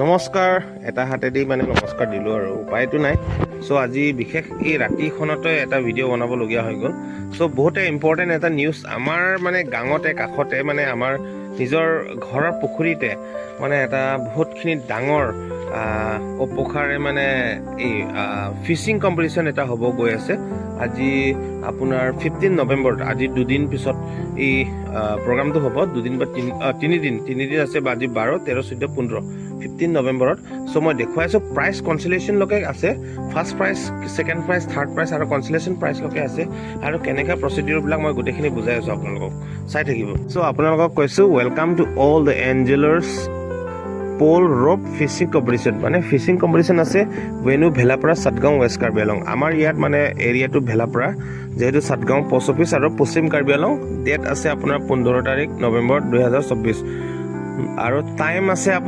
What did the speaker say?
নমস্কাৰ এটা হাতেদি মানে নমস্কাৰ দিলোঁ আৰু উপায়টো নাই। চ' আজি বিশেষ এই ৰাতিখনতে এটা ভিডিঅ' বনাবলগীয়া হৈ গ'ল। চ' বহুতে ইম্পৰ্টেণ্ট এটা নিউজ আমাৰ মানে গাঁৱতে কাষতে মানে আমাৰ নিজৰ ঘৰৰ পুখুৰীতে মানে এটা বহুতখিনি ডাঙৰ উপকাৰে মানে এই ফিচিং কম্পিটিশ্যন এটা হ'ব গৈ আছে। আজি আপোনাৰ 15 নৱেম্বৰত আজি দুদিন পিছত এই প্ৰগ্ৰামটো হ'ব। দুদিন বা তিনিদিন আছে বা আজি 12, 13, 14, 15 15 নৱেম্বৰত। চ' মই দেখুৱাইছোঁ প্ৰাইজ কনচলেশ্যনলৈকে আছে। First prize, second prize, third prize আৰু কনচলেশ্যন প্ৰাইজলৈকে আছে। আৰু কেনেকৈ প্ৰচিডিউৰবিলাক মই গোটেইখিনি বুজাই আছোঁ আপোনালোকক, চাই থাকিব। চ' আপোনালোকক কৈছোঁ welcome to all the anglers pole rope fishing competition. মানে ফিচিং কম্পিটিশ্যন আছে ৱেনু ভেলাপাৰা চাটগাঁও ৱেষ্ট কাৰ্বি আংলং। আমাৰ ইয়াত মানে এৰিয়াটো ভেলাপাৰা, যিহেতু চাটগাঁও পোষ্ট অফিচ আৰু পশ্চিম কাৰ্বি আংলং। ডেট আছে আপোনাৰ 15 তাৰিখ নৱেম্বৰ 2024 আৰু টাইম আছে আপোনাৰ